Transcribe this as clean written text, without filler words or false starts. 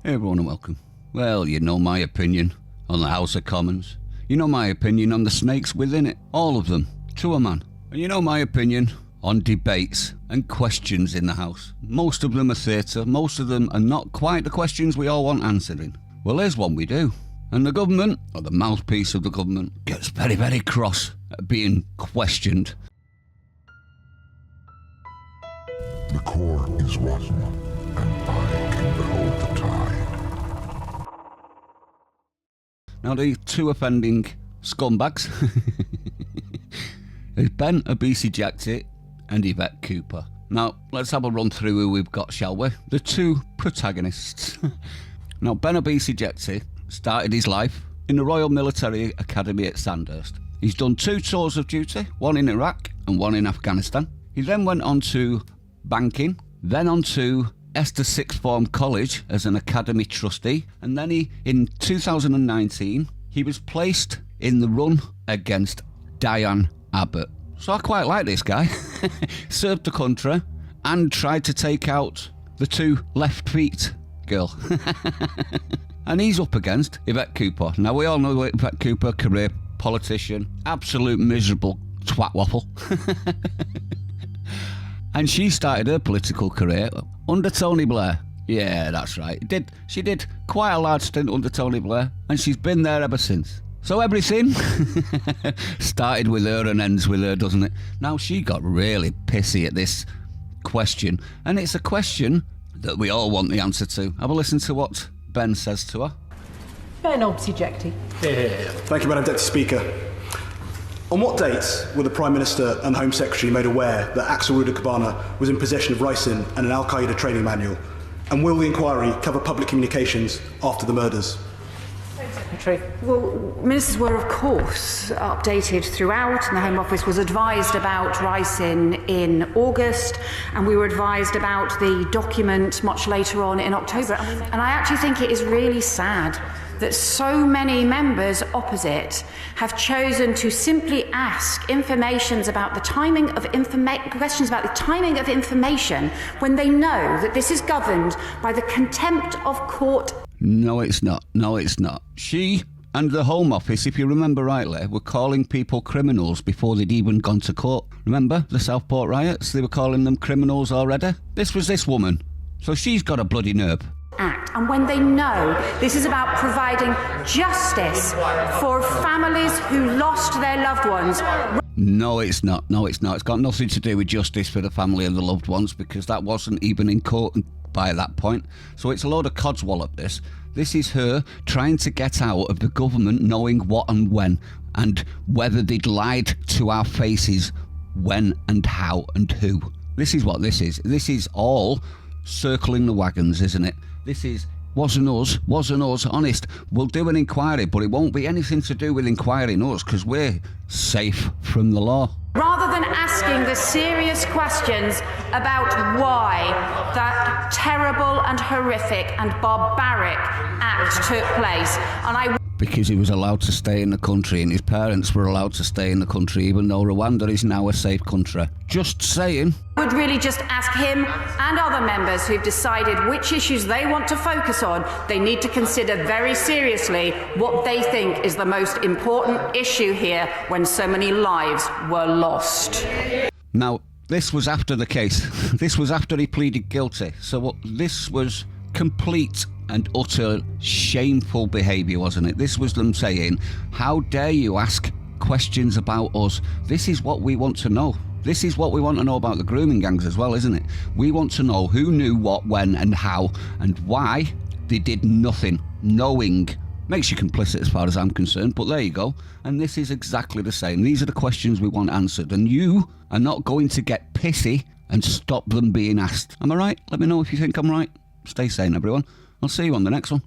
Everyone and welcome. Well, you know my opinion on the House of Commons. You know my opinion on the snakes within it. All of them, to a man. And you know my opinion on debates and questions in the House. Most of them are theatre. Most of them are not quite the questions we all want answering. Well, there's one we do. And the government, or the mouthpiece of the government, gets very, very cross at being questioned. The core is rotten, and I can behold the tide. Now, the two offending scumbags is Ben Obese-Jackty and Yvette Cooper. Now, let's have a run through who we've got, shall we? The two protagonists. Now, Ben Obese-Jackty started his life in the Royal Military Academy at Sandhurst. He's done 2 tours of duty, one in Iraq and one in Afghanistan. He then went on to banking, then on to Esther Sixth Form College as an academy trustee, and then in 2019, he was placed in the run against Diane Abbott. So I quite like this guy. Served the country and tried to take out the 2 left feet girl. And he's up against Yvette Cooper. Now, we all know Yvette Cooper, career politician, absolute miserable twat waffle. And she started her political career under Tony Blair. Yeah, that's right. She did quite a large stint under Tony Blair, and she's been there ever since. So everything started with her and ends with her, doesn't it? Now, she got really pissy at this question, and it's a question that we all want the answer to. Have a listen to what Ben says to her. Ben Obese-Jackty. Yeah. Thank you, Madam Deputy Speaker. On what dates were the Prime Minister and Home Secretary made aware that Axel Rudakabana was in possession of ricin and an Al-Qaeda training manual? And will the inquiry cover public communications after the murders? Secretary. Well, ministers were, of course, updated throughout, and the Home Office was advised about ricin in August, and we were advised about the document much later on in October. And I actually think it is really sad that so many members opposite have chosen to simply ask questions about the timing of information when they know that this is governed by the contempt of court. No, it's not. No, it's not. She and the Home Office, if you remember rightly, were calling people criminals before they'd even gone to court. Remember the Southport riots? They were calling them criminals already. This was this woman. So she's got a bloody nerve. Act. And when they know this is about providing justice for families who lost their loved ones. No, it's not. No, it's not. It's got nothing to do with justice for the family and the loved ones, because that wasn't even in court by that point. So it's a load of codswallop, this. This is her trying to get out of the government knowing what and when, and whether they'd lied to our faces when and how and who. This is what this is. This is all circling the wagons, isn't it? This is, wasn't us, honest. We'll do an inquiry, but it won't be anything to do with inquiring us, because we're safe from the law. Rather than asking the serious questions about why that terrible and horrific and barbaric act took place. Because he was allowed to stay in the country, and his parents were allowed to stay in the country, even though Rwanda is now a safe country. Just saying. I would really just ask him and other members who've decided which issues they want to focus on. They need to consider very seriously what they think is the most important issue here when so many lives were lost. Now, this was after the case. This was after he pleaded guilty. So this was complete and utter shameful behaviour, wasn't it? This was them saying, how dare you ask questions about us? This is what we want to know. This is what we want to know about the grooming gangs as well, isn't it? We want to know who knew what, when and how, and why they did nothing. Knowing makes you complicit as far as I'm concerned, but there you go. And this is exactly the same. These are the questions we want answered, and you are not going to get pissy and stop them being asked. Am I right? Let me know if you think I'm right. Stay sane, everyone. I'll see you on the next one.